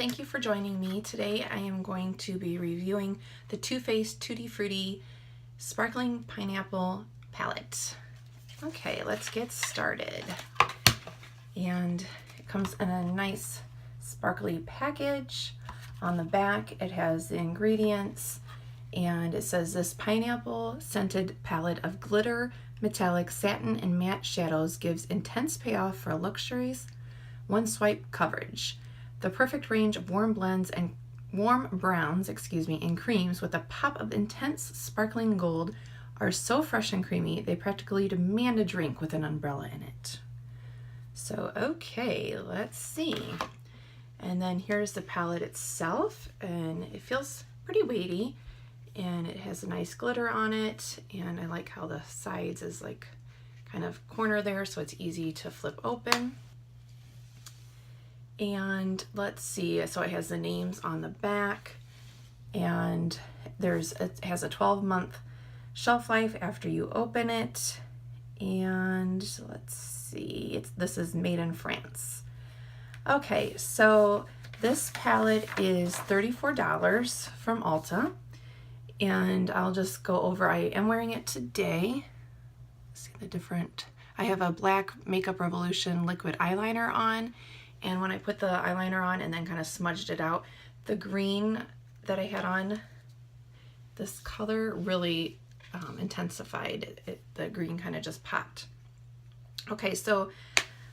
thank you for joining me. Today I am going to be reviewing the Too Faced Tutti Frutti Sparkling Pineapple Palette. Okay, let's get started. And it comes in a nice sparkly package. On the back it has the ingredients and it says this pineapple scented palette of glitter, metallic, satin, and matte shadows gives intense payoff for luxurious one swipe coverage. The perfect range of warm blends and warm browns, and creams with a pop of intense sparkling gold are so fresh and creamy they practically demand a drink with an umbrella in it. So okay, let's see. And then here's the palette itself, and it feels pretty weighty and it has a nice glitter on it, and I like how the sides is like kind of corner there so it's easy to flip open. And let's see, so it has the names on the back, and it has a 12-month shelf life after you open it. And let's see, this is made in France. Okay, so this palette is $34 from Ulta, and I'll just go over, I am wearing it today. See the different, I have a black Makeup Revolution liquid eyeliner on, and when I put the eyeliner on and then kind of smudged it out, the green that I had on, this color really intensified. The green kind of just popped. Okay, so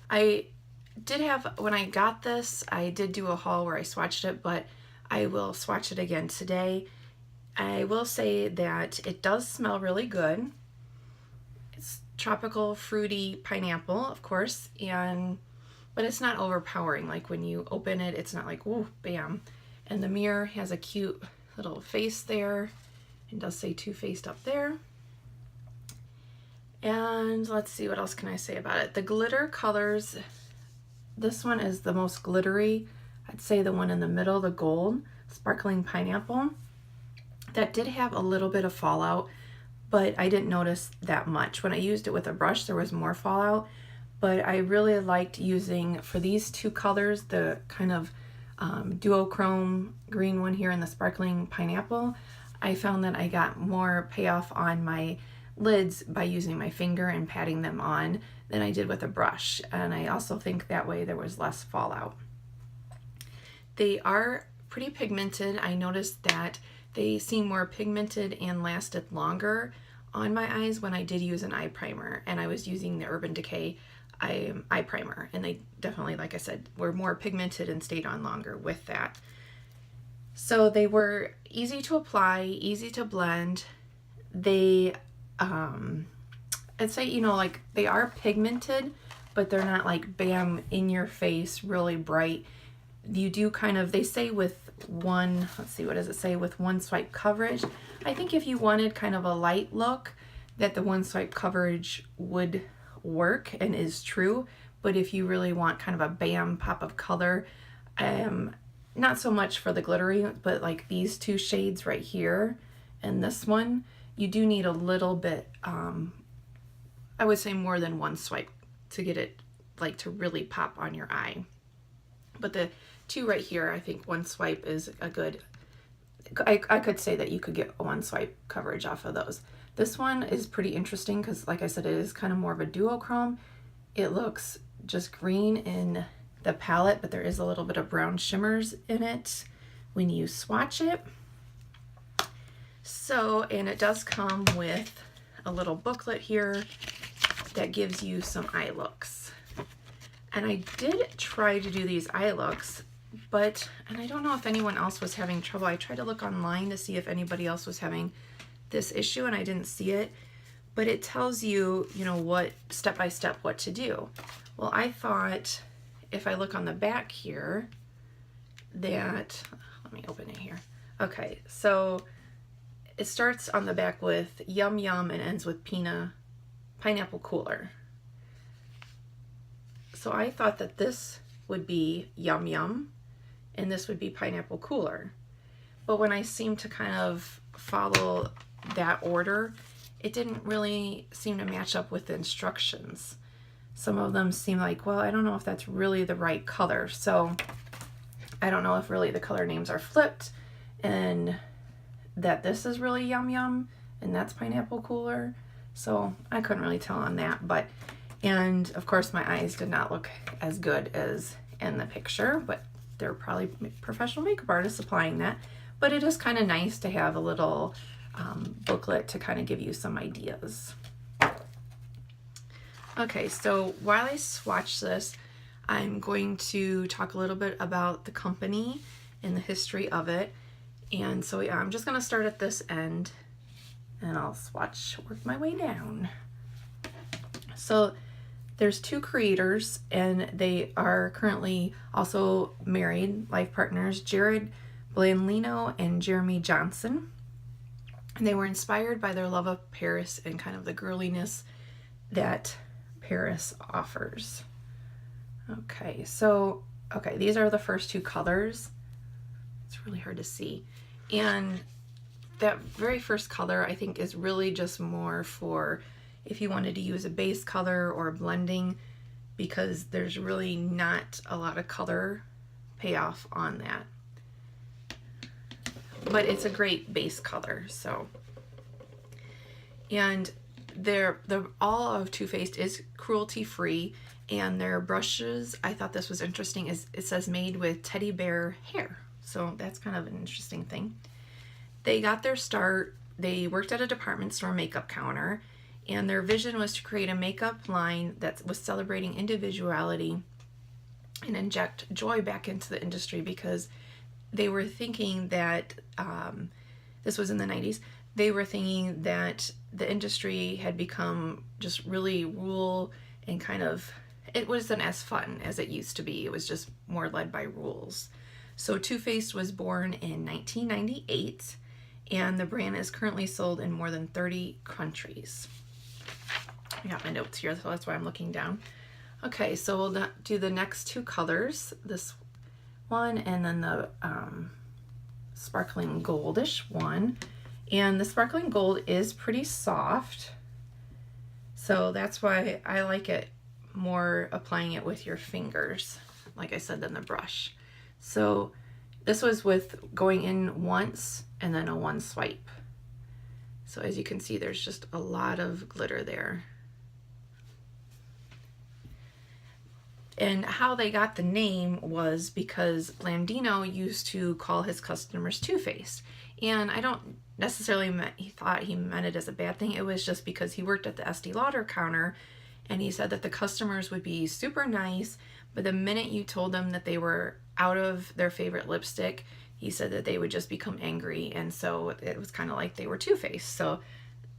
I did have, when I got this, I did do a haul where I swatched it, but I will swatch it again today. I will say that it does smell really good. It's tropical, fruity pineapple, of course, but it's not overpowering. Like when you open it, it's not like, whoa, bam. And the mirror has a cute little face there. It does say Too Faced up there. And let's see, what else can I say about it? The glitter colors, this one is the most glittery. I'd say the one in the middle, the gold, sparkling pineapple. That did have a little bit of fallout, but I didn't notice that much. When I used it with a brush, there was more fallout. But I really liked using, for these two colors, the kind of duochrome green one here and the sparkling pineapple. I found that I got more payoff on my lids by using my finger and patting them on than I did with a brush. And I also think that way there was less fallout. They are pretty pigmented. I noticed that they seem more pigmented and lasted longer on my eyes when I did use an eye primer, and I was using the Urban Decay eye primer, and they definitely, like I said, were more pigmented and stayed on longer with that. So they were easy to apply, easy to blend. They I'd say, you know, like they are pigmented, but they're not like bam in your face really bright. You do kind of, they say with one, let's see, what does it say, with one swipe coverage. I think if you wanted kind of a light look, that the one swipe coverage would work and is true. But if you really want kind of a bam pop of color, not so much for the glittery, but like these two shades right here and this one, you do need a little bit, I would say more than one swipe to get it like to really pop on your eye. But the two right here, I think one swipe is a good, I could say that you could get a one swipe coverage off of those. This one is pretty interesting because, like I said, it is kind of more of a duochrome. It looks just green in the palette, but there is a little bit of brown shimmers in it when you swatch it. So, and it does come with a little booklet here that gives you some eye looks. And I did try to do these eye looks, and I don't know if anyone else was having trouble. I tried to look online to see if anybody else was having this issue, and I didn't see it, but it tells you, you know, what step by step what to do. Well, I thought if I look on the back here that, let me open it here. Okay, so it starts on the back with Yum Yum and ends with Pineapple Cooler. So I thought that this would be Yum Yum and this would be Pineapple Cooler. But when I seemed to kind of follow that order, it didn't really seem to match up with the instructions. Some of them seem like, well, I don't know if that's really the right color. So I don't know if really the color names are flipped and that this is really Yum Yum and that's Pineapple Cooler. So I couldn't really tell on that, but, and of course my eyes did not look as good as in the picture, but they're probably professional makeup artists applying that. But it is kind of nice to have a little booklet to kind of give you some ideas. Okay, so while I swatch this, I'm going to talk a little bit about the company and the history of it. And so yeah, I'm just going to start at this end and I'll work my way down. So there's two creators and they are currently also married, life partners, Jared Blandino and Jeremy Johnson. And they were inspired by their love of Paris and kind of the girliness that Paris offers. Okay, so, these are the first two colors. It's really hard to see. And that very first color, I think, is really just more for if you wanted to use a base color or blending, because there's really not a lot of color payoff on that. But it's a great base color, so. And all of Too Faced is cruelty free, and their brushes, I thought this was interesting, is it says made with teddy bear hair. So that's kind of an interesting thing. They got their start, they worked at a department store makeup counter, and their vision was to create a makeup line that was celebrating individuality and inject joy back into the industry, because they were thinking that, this was in the 90s, they were thinking that the industry had become just really rule and kind of, it wasn't as fun as it used to be. It was just more led by rules. So Too Faced was born in 1998, and the brand is currently sold in more than 30 countries. I got my notes here, so that's why I'm looking down. Okay, so we'll do the next two colors, this one and then the sparkling goldish one. And the sparkling gold is pretty soft, so that's why I like it more applying it with your fingers, like I said, than the brush. So this was with going in once and then a one swipe. So as you can see, there's just a lot of glitter there. And how they got the name was because Blandino used to call his customers Two-Faced. And I don't necessarily he thought he meant it as a bad thing. It was just because he worked at the Estee Lauder counter, and he said that the customers would be super nice, but the minute you told them that they were out of their favorite lipstick, he said that they would just become angry. And so it was kind of like they were Two-Faced. So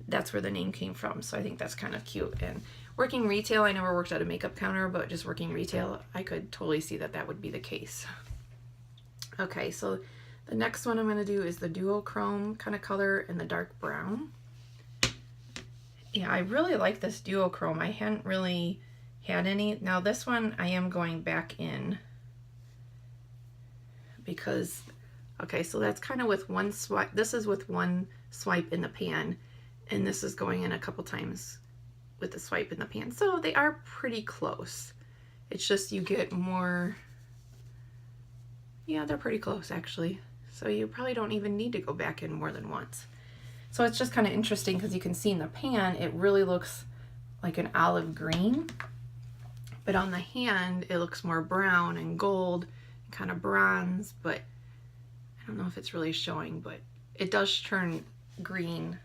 that's where the name came from. So I think that's kind of cute. And working retail, I never worked at a makeup counter, but just working retail, I could totally see that that would be the case. Okay, so the next one I'm going to do is the duochrome kind of color in the dark brown. Yeah, I really like this duochrome. I hadn't really had any. Now this one I am going back in because, okay, so that's kind of with one swipe. This is with one swipe in the pan, and this is going in a couple times with the swipe in the pan. So they are pretty close. It's just you get more, yeah, they're pretty close actually. So you probably don't even need to go back in more than once. So it's just kind of interesting because you can see in the pan, it really looks like an olive green, but on the hand, it looks more brown and gold, and kind of bronze, but I don't know if it's really showing, but it does turn green.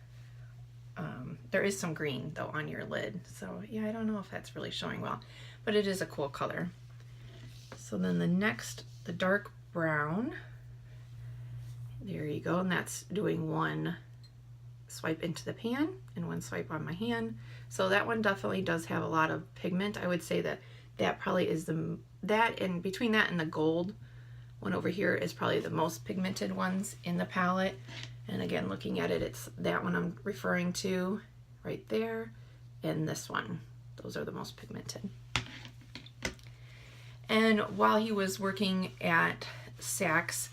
There is some green though on your lid. So yeah, I don't know if that's really showing well, but it is a cool color. So then the next, the dark brown, there you go. And that's doing one swipe into the pan and one swipe on my hand. So that one definitely does have a lot of pigment. I would say that that probably is that, and between that and the gold one over here is probably the most pigmented ones in the palette. And again, looking at it, it's that one I'm referring to right there, and this one. Those are the most pigmented. And while he was working at Saks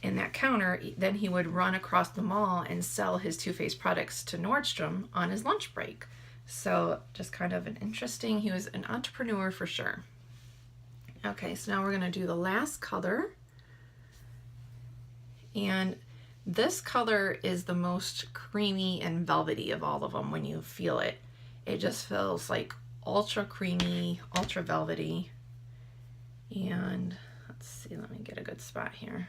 in that counter, then he would run across the mall and sell his Too Faced products to Nordstrom on his lunch break. So just kind of an interesting, he was an entrepreneur for sure. Okay, so now we're gonna do the last color. And this color is the most creamy and velvety of all of them when you feel it. It just feels like ultra creamy, ultra velvety. And let's see, let me get a good spot here.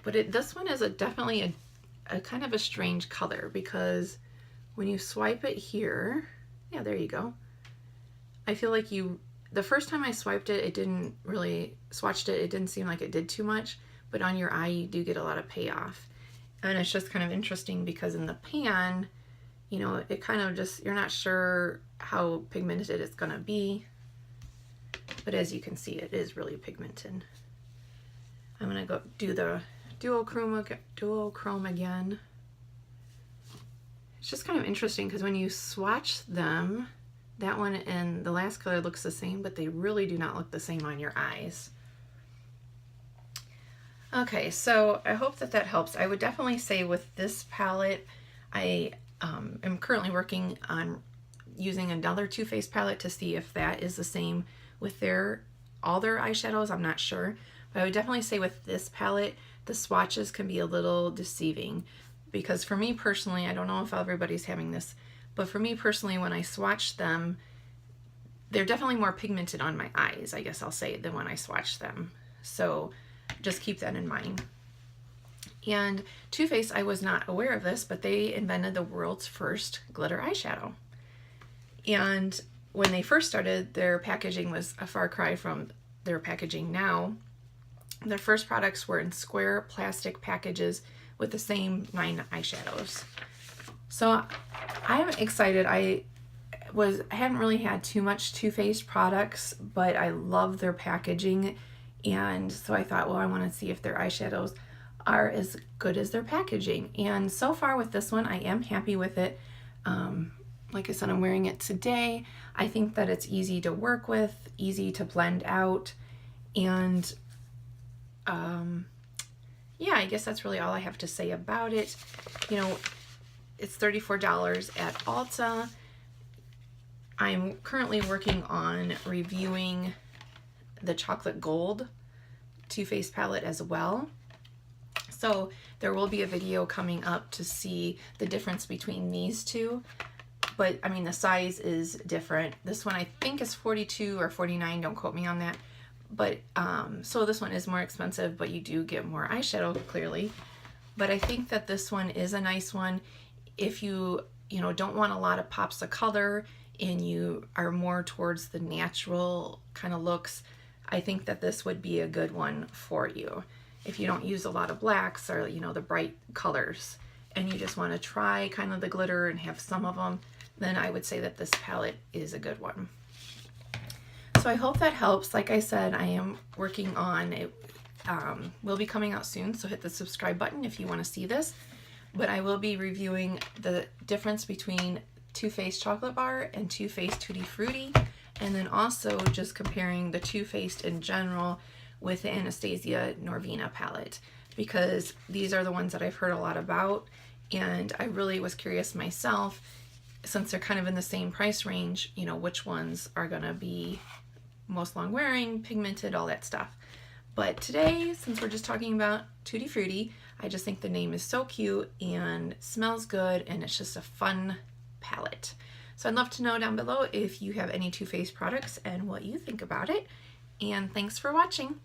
But this one is definitely a kind of a strange color, because when you swipe it here, yeah, there you go. I feel like the first time I swiped it, it didn't really, swatched it, it didn't seem like it did too much, but on your eye you do get a lot of payoff. And it's just kind of interesting because in the pan, you know, it kind of just, you're not sure how pigmented it's gonna be, but as you can see, it is really pigmented. I'm gonna go do the duochrome again. It's just kind of interesting because when you swatch them, that one and the last color looks the same, but they really do not look the same on your eyes. Okay, so I hope that that helps. I would definitely say with this palette, I am currently working on using another Too Faced palette to see if that is the same with all their eyeshadows. I'm not sure, but I would definitely say with this palette, the swatches can be a little deceiving, because for me personally, I don't know if everybody's having this, but for me personally, when I swatch them, they're definitely more pigmented on my eyes, I guess I'll say, than when I swatch them. So just keep that in mind. And Too Faced, I was not aware of this, but they invented the world's first glitter eyeshadow. And when they first started, their packaging was a far cry from their packaging now. Their first products were in square plastic packages with the same 9 eyeshadows. So I'm excited. I hadn't really had too much Too Faced products, but I love their packaging, and so I thought, well, I want to see if their eyeshadows are as good as their packaging. And so far with this one, I am happy with it. Like I said, I'm wearing it today. I think that it's easy to work with, easy to blend out, and yeah, I guess that's really all I have to say about it. You know, it's $34 at Ulta. I'm currently working on reviewing the chocolate gold Too Faced palette as well. So there will be a video coming up to see the difference between these two. But I mean, the size is different. This one I think is 42 or 49, don't quote me on that. But so this one is more expensive, but you do get more eyeshadow clearly. But I think that this one is a nice one if you don't want a lot of pops of color and you are more towards the natural kind of looks. I think that this would be a good one for you. If you don't use a lot of blacks or the bright colors, and you just want to try kind of the glitter and have some of them, then I would say that this palette is a good one. So I hope that helps. Like I said, I am working on it. Will be coming out soon, so hit the subscribe button if you want to see this. But I will be reviewing the difference between Too Faced Chocolate Bar and Too Faced Tutti Frutti, and then also just comparing the Too Faced in general with the Anastasia Norvina palette, because these are the ones that I've heard a lot about, and I really was curious myself, since they're kind of in the same price range, which ones are gonna be most long wearing, pigmented, all that stuff. But today, since we're just talking about Tutti Frutti, I just think the name is so cute and smells good, and it's just a fun palette. So I'd love to know down below if you have any Too Faced products and what you think about it. And thanks for watching.